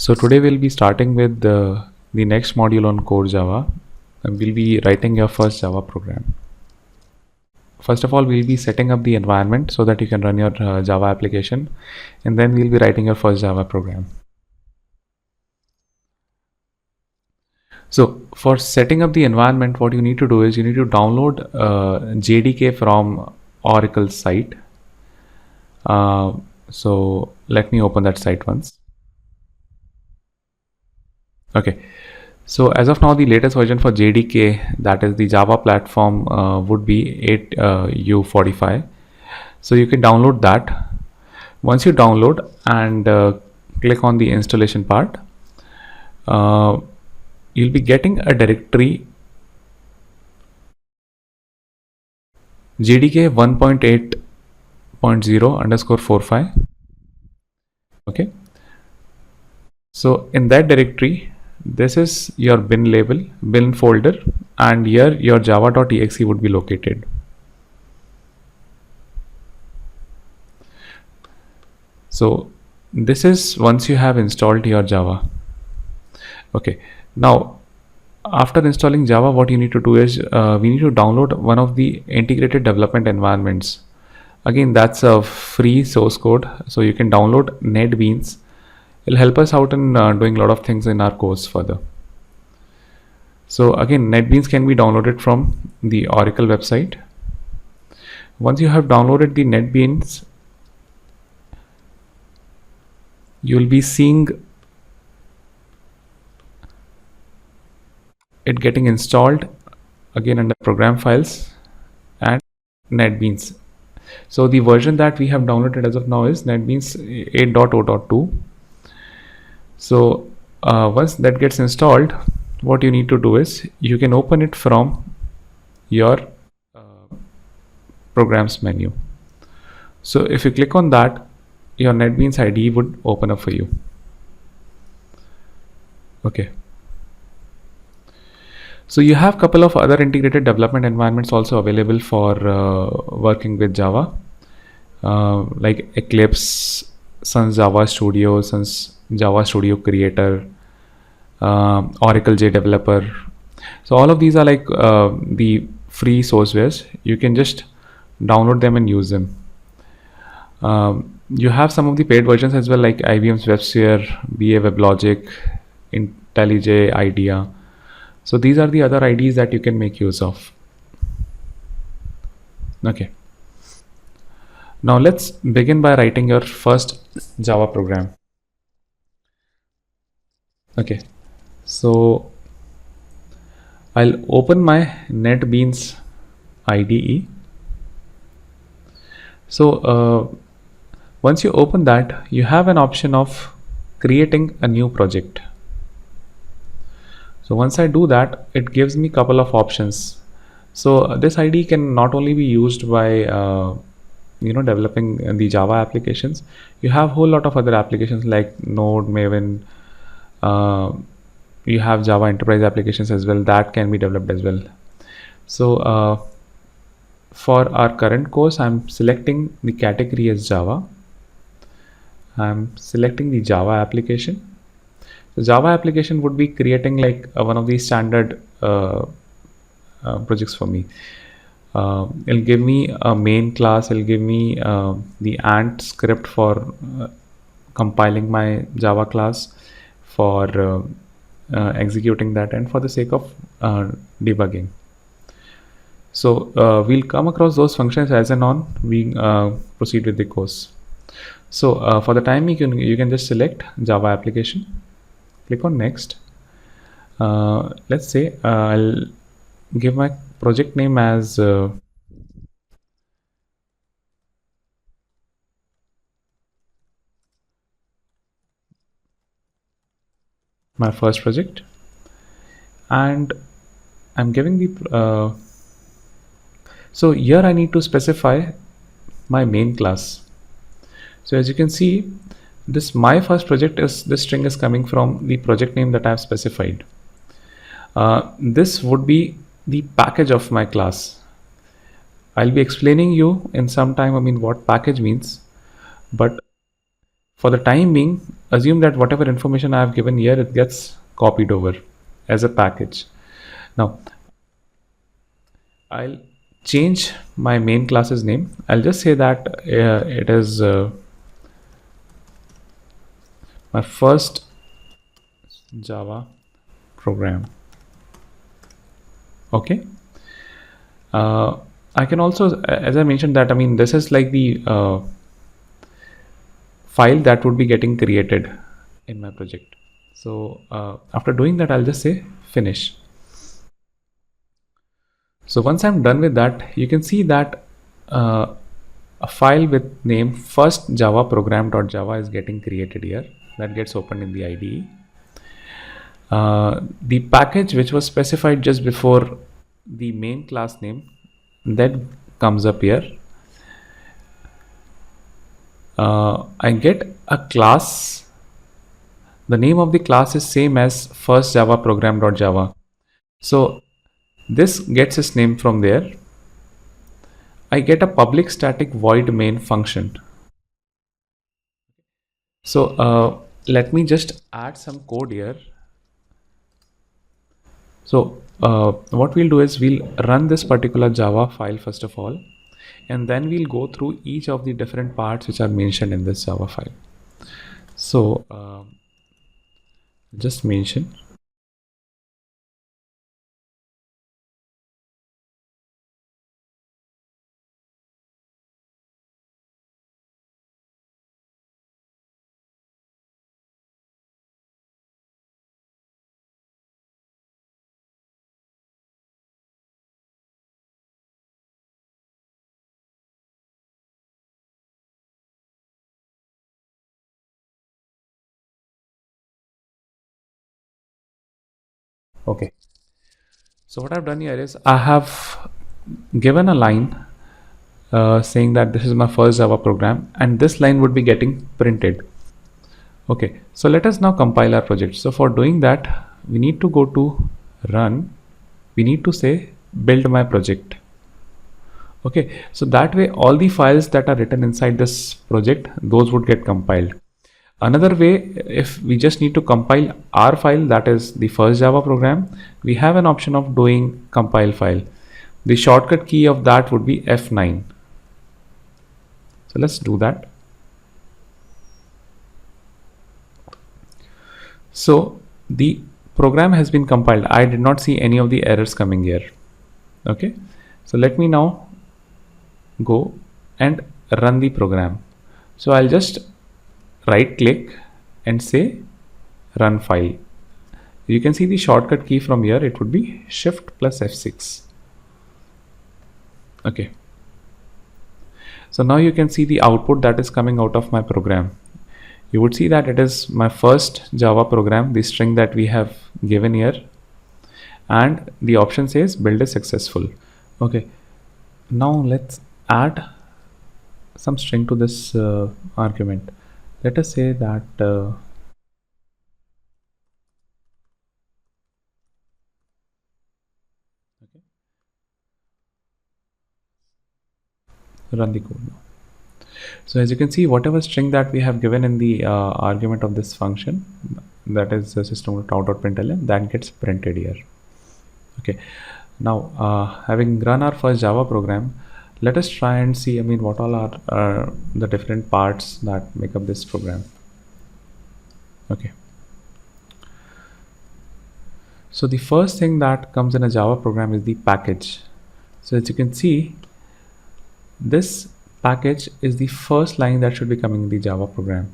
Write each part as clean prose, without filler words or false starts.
So today we'll be starting with the next module on core Java, and we'll be writing your first Java program. First of all, we'll be setting up the environment so that you can run your Java application, and then we'll be writing your first Java program. So for setting up the environment, what you need to do is you need to download JDK from Oracle's site. So let me open that site once. Okay, so as of now, the latest version for JDK, that is the Java platform, would be 8U45. So you can download that. Once you download and click on the installation part, you'll be getting a directory JDK 1.8.0_45. Okay, so in that directory, this is your bin label, bin folder, and here your java.exe would be located. So this is once you have installed your Java. Okay, now after installing Java, what you need to do is we need to download one of the integrated development environments. Again, that's a free source code, so you can download NetBeans. It'll help us out in doing a lot of things in our course further. So again, NetBeans can be downloaded from the Oracle website. Once you have downloaded the NetBeans, you'll be seeing it getting installed again under program files and NetBeans. So the version that we have downloaded as of now is NetBeans 8.0.2. So once that gets installed, what you need to do is you can open it from your programs menu. So if you click on that, your NetBeans IDE would open up for you. Okay. So you have a couple of other integrated development environments also available for working with Java, like Eclipse, Sun Java Studio, Sun's Java Studio Creator, Oracle JDeveloper. So all of these are like the free sourcewares. You can just download them and use them. You have some of the paid versions as well, like IBM's WebSphere, BA WebLogic, IntelliJ IDEA. So these are the other IDs that you can make use of. Okay. Now let's begin by writing your first Java program. Okay, so I'll open my NetBeans IDE. So once you open that, you have an option of creating a new project. So once I do that, it gives me a couple of options. So this IDE can not only be used by developing the Java applications. You have a whole lot of other applications like Node, Maven. You have Java enterprise applications as well that can be developed as well. So for our current course, I'm selecting the category as Java. I'm selecting the Java application. The Java application would be creating like one of these standard projects for me. It'll give me a main class, it'll give me the ant script for compiling my Java class, for executing that, and for the sake of debugging. So we'll come across those functions as and on we proceed with the course. So for the time you can just select Java application, click on next. Let's say I'll give my project name as my first project, and I'm giving the so here I need to specify my main class. So as you can see, this my first project is this string is coming from the project name that I have specified. This would be the package of my class. I'll be explaining you in some time what package means, but For the time being, assume that whatever information I have given here, it gets copied over as a package. Now, I'll change my main class's name. I'll just say that it is my first Java program. Okay. Uh, I can also, as I mentioned that, I mean, this is like the file that would be getting created in my project. So after doing that, I'll just say finish. So once I'm done with that, you can see that a file with name first java program.java is getting created here. That gets opened in the IDE. The package which was specified just before the main class name, that comes up here. I get a class. The name of the class is same as first java program.java. So this gets its name from there. I get a public static void main function. So let me just add some code here. So what we'll do is we'll run this particular Java file first of all, and then we'll go through each of the different parts which are mentioned in this Java file. So just mention. Okay. So what I've done here is I have given a line saying that this is my first Java program, and this line would be getting printed. Okay, so let us now compile our project. So for doing that, we need to go to run. We need to say build my project. Okay, so that way all the files that are written inside this project, those would get compiled. Another way, if we just need to compile our file, that is the first Java program, we have an option of doing compile file. The shortcut key of that would be F9. So let's do that. So the program has been compiled. I did not see any of the errors coming here. Okay, so let me now go and run the program. So I'll just right click and say run file. You can see the shortcut key from here. It would be shift plus F6. Okay, so now you can see the output that is coming out of my program. You would see that it is my first Java program, the string that we have given here, and the option says build is successful. Okay, now let's add some string to this argument. Let us say that okay, run the code now. So as you can see, whatever string that we have given in the argument of this function, that is system.out.println, that gets printed here. Okay, now having run our first Java program, let us try and see, I mean, what all are the different parts that make up this program. Okay, so the first thing that comes in a Java program is the package. So as you can see, this package is the first line that should be coming in the Java program.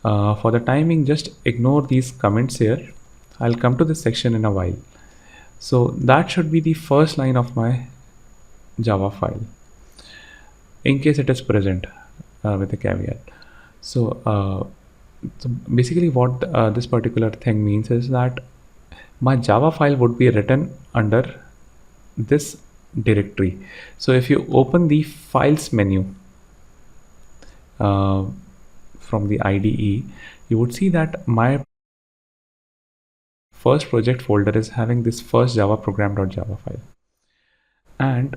For the timing, just ignore these comments here. I'll come to this section in a while. So that should be the first line of my Java file, in case it is present with a caveat. So basically what this particular thing means is that my Java file would be written under this directory. So if you open the files menu from the IDE, you would see that my first project folder is having this first Java program.java file, and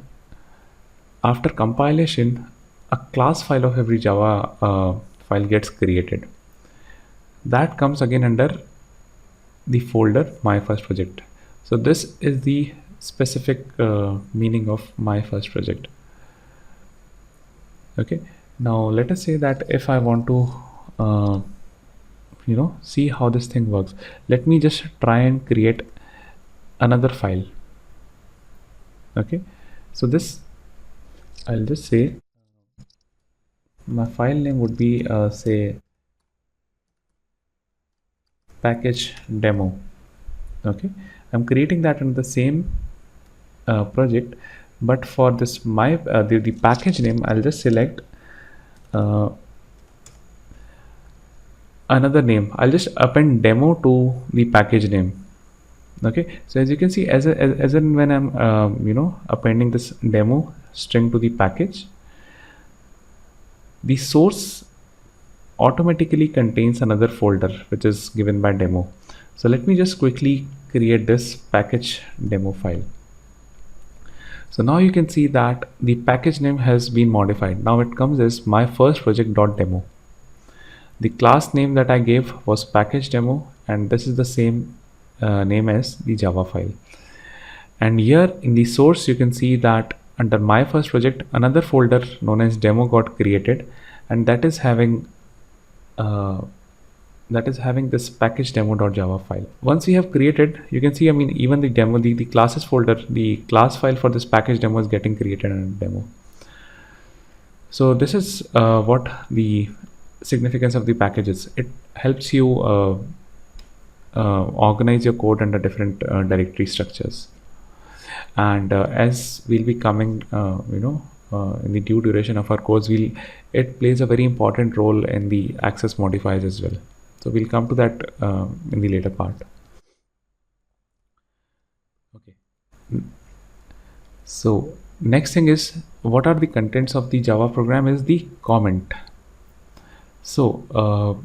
after compilation, a class file of every Java file gets created. that comes again under the folder my first project. So this is the specific meaning of my first project. Okay, now let us say that if I want to uh, see how this thing works, let me just try and create another file. Okay, so this, I'll just say my file name would be say package demo. Okay, I'm creating that in the same project, but for this my the package name, I'll just select uh, another name. I'll just append demo to the package name. Okay, so as you can see, as in when I'm appending this demo string to the package, the source automatically contains another folder which is given by demo. So let me just quickly create this package demo file. So now you can see that the package name has been modified. Now it comes as my first project.demo. The class name that I gave was package demo, and this is the same name as the Java file. And here in the source, you can see that under my first project, another folder known as demo got created, and that is having this package demo.java file. Once we have created, you can see, I mean, even the demo, the classes folder, the class file for this package demo is getting created in a demo. So this is what the significance of the package is. It helps you organize your code under different directory structures. And as we'll be coming, in the due duration of our course, it plays a very important role in the access modifiers as well. So we'll come to that in the later part. Okay. So next thing is, what are the contents of the Java program is the comment. So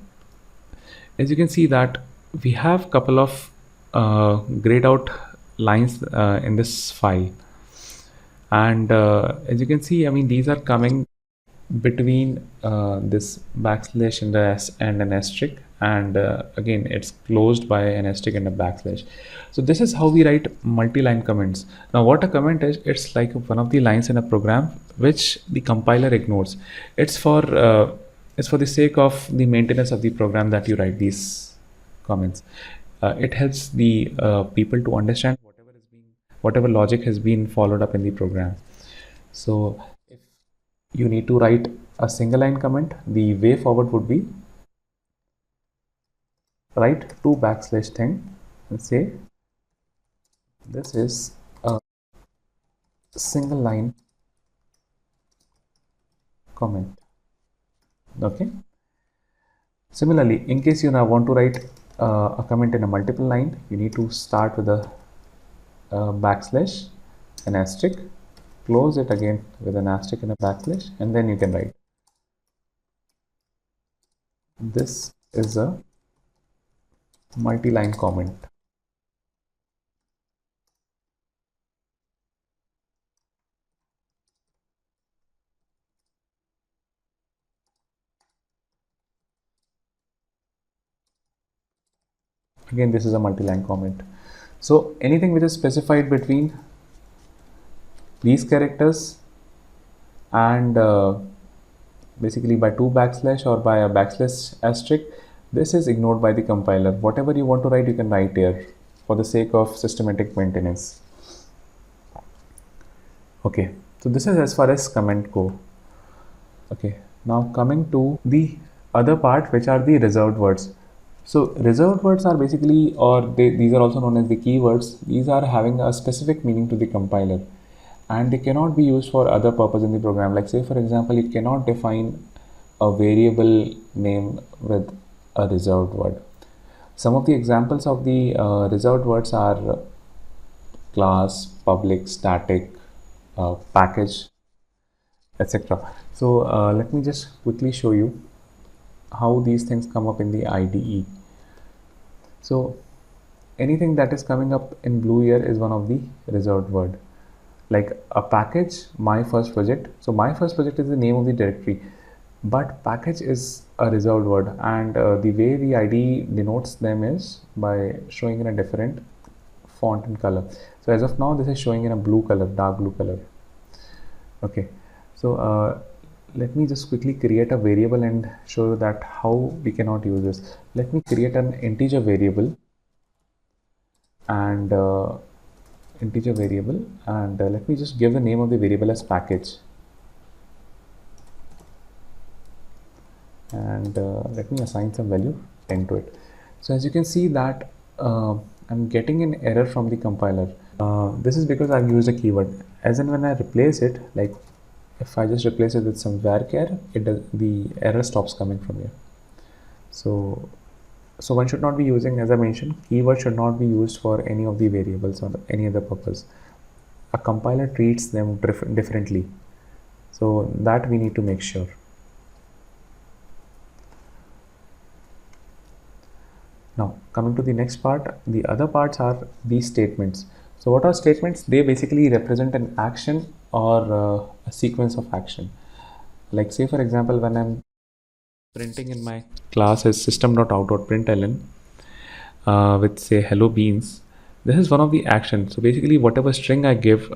as you can see that we have couple of grayed out lines in this file, and as you can see, I mean, these are coming between this backslash and an asterisk, and again it's closed by an asterisk and a backslash. So this is how we write multi-line comments. Now what a comment is, it's like one of the lines in a program which the compiler ignores. It's for the sake of the maintenance of the program that you write these comments. It helps the people to understand whatever logic has been followed up in the program. So if you need to write a single line comment, the way forward would be write two backslash thing and say this is a single line comment. Okay. Similarly, in case you now want to write a comment in a multiple line, you need to start with a backslash, an asterisk, close it again with an asterisk and a backslash, and then you can write this is a multi-line comment. Again, this is a multi-line comment. So anything which is specified between these characters and basically by two backslash or by a backslash asterisk, this is ignored by the compiler. Whatever you want to write, you can write here for the sake of systematic maintenance. Okay, so this is as far as comment go. Okay, now coming to the other part, which are the reserved words. So reserved words are basically, these are also known as the keywords. These are having a specific meaning to the compiler, and they cannot be used for other purpose in the program. Like say for example, you cannot define a variable name with a reserved word. Some of the examples of the reserved words are class, public, static, package, etc. So let me just quickly show you how these things come up in the IDE. So anything that is coming up in blue here is one of the reserved word. Like a package, my first project. So my first project is the name of the directory. but package is a reserved word, and the way the ID denotes them is by showing in a different font and color. So as of now, this is showing in a blue color, dark blue color. Okay, so let me just quickly create a variable and show you that how we cannot use this. Let me create an integer variable and let me just give the name of the variable as package, and let me assign some value 10 to it. So as you can see that I'm getting an error from the compiler. This is because I've used a keyword, as in when I replace it, like if I just replace it with some varchar, the error stops coming from here. So one should not be using, as I mentioned, keyword should not be used for any of the variables or any other purpose. A compiler treats them differently, so that we need to make sure. Now coming to the next part, the other parts are these statements. So what are statements? They basically represent an action or a sequence of action. Like say for example, when I'm printing in my class as system.out.println with say hello beans, this is one of the actions. So basically whatever string I give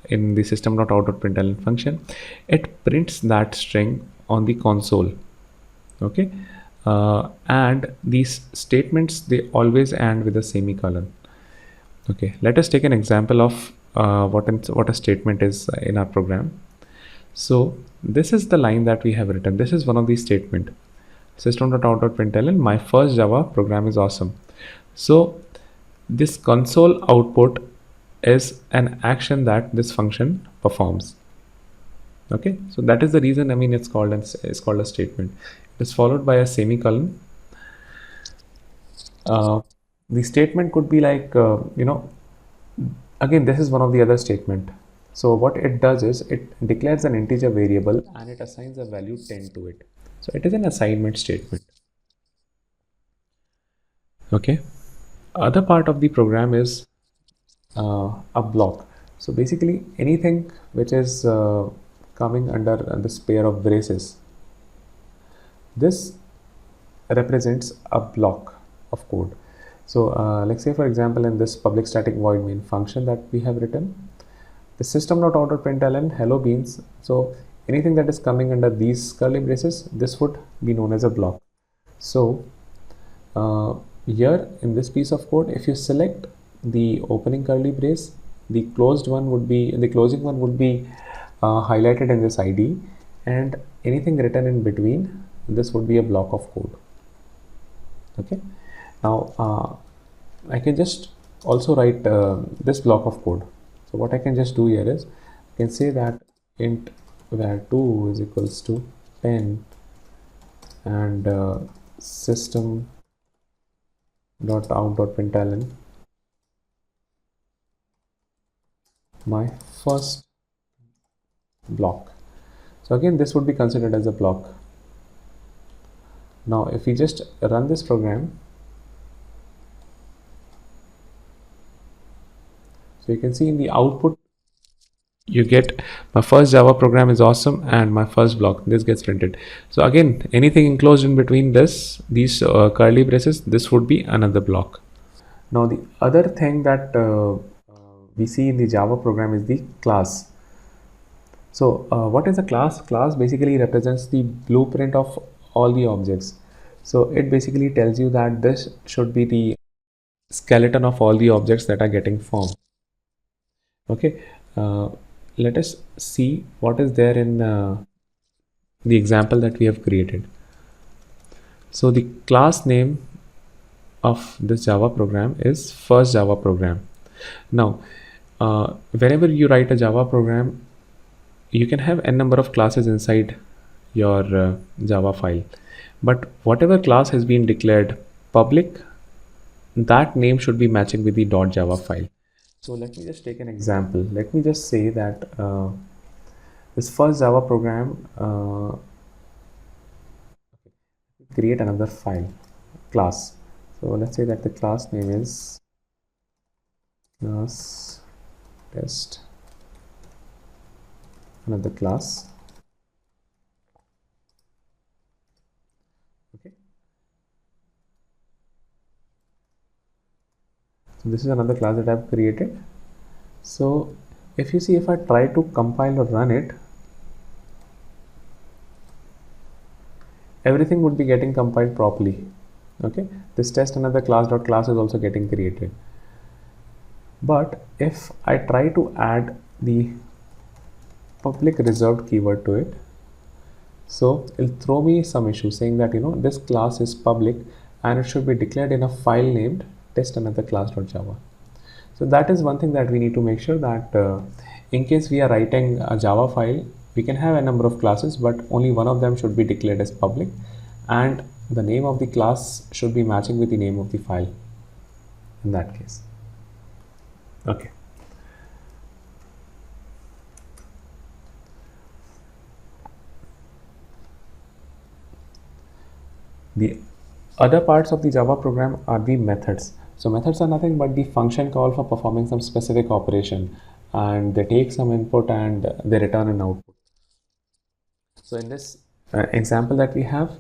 in the system.out.println function, it prints that string on the console. Okay, and these statements, they always end with a semicolon. Okay, let us take an example of what a statement is in our program. So this is the line that we have written. This is one of these statement. System.out.println, my first Java program is awesome. So this console output is an action that this function performs. Okay, so that is the reason, I mean, it's called a statement. It is followed by a semicolon. The statement could be like again, this is one of the other statement. So what it does is it declares an integer variable and it assigns a value 10 to it. So it is an assignment statement. Okay, other part of the program is a block. So basically anything which is coming under this pair of braces, this represents a block of code. So let's say for example, in this public static void main function that we have written, the system.out.println hello beans. So anything that is coming under these curly braces, this would be known as a block. So here in this piece of code, if you select the opening curly brace, the closing one would be highlighted in this ID, and anything written in between, this would be a block of code. Okay, now I can just also write this block of code. So what I can just do here is I can say that int var2 is equals to pen and system.out.println my first block. So again, this would be considered as a block. Now if we just run this program, so you can see in the output you get my first Java program is awesome and my first block, this gets printed. So again, anything enclosed in between these curly braces, this would be another block. Now the other thing that we see in the Java program is the class. So what is a class? Class basically represents the blueprint of all the objects. So it basically tells you that this should be the skeleton of all the objects that are getting formed. Okay, let us see what is there in the example that we have created. So the class name of this Java program is first Java program. Now whenever you write a Java program, you can have n number of classes inside your Java file, but whatever class has been declared public, that name should be matching with the .java file. So let me just take an example. Let me just say that this first Java program, create another file class. So let's say that the class name is class test, another class. So this is another class that I've created. So if you see, if I try to compile or run it, everything would be getting compiled properly. Okay, this test another class is also getting created. But if I try to add the public reserved keyword to it, so it'll throw me some issue saying that this class is public and it should be declared in a file named test another class.java. So that is one thing that we need to make sure that in case we are writing a Java file, we can have a number of classes, but only one of them should be declared as public, and the name of the class should be matching with the name of the file in that case. Okay. The other parts of the Java program are the methods. So methods are nothing but the function call for performing some specific operation, and they take some input and they return an output. So in this example that we have,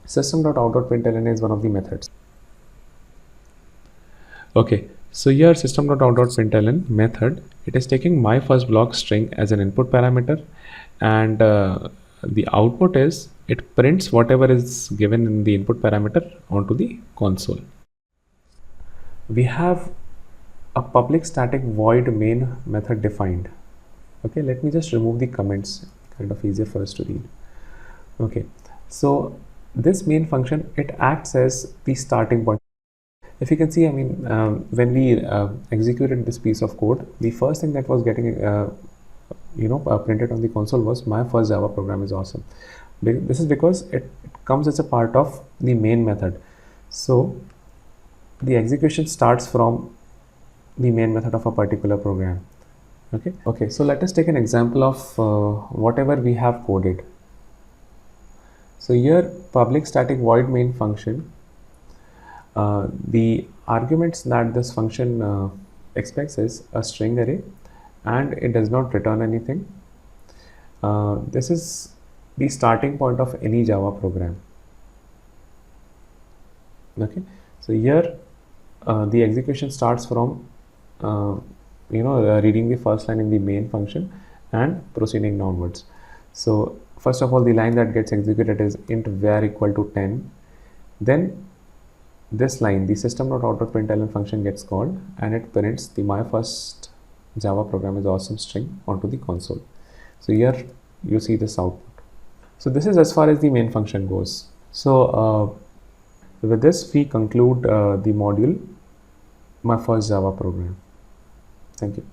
system.out.println is one of the methods. Okay, so here system.out.println method, it is taking my first block string as an input parameter, and the output is it prints whatever is given in the input parameter onto the console. We have a public static void main method defined. Okay, let me just remove the comments, kind of easier for us to read. Okay, so this main function, it acts as the starting point. If you can see, I mean, when we executed this piece of code, the first thing that was getting printed on the console was my first Java program is awesome. This is because it comes as a part of the main method. So the execution starts from the main method of a particular program. Okay, so let us take an example of whatever we have coded. So here, public static void main function, the arguments that this function expects is a string array, and it does not return anything. This is the starting point of any Java program. Okay, so here the execution starts from reading the first line in the main function and proceeding downwards. So first of all, the line that gets executed is int var equal to 10. Then this line, the system.out.println function, gets called and it prints the my first Java program is awesome string onto the console. So here you see this output. So this is as far as the main function goes. So with this we conclude the module my first Java program. Thank you.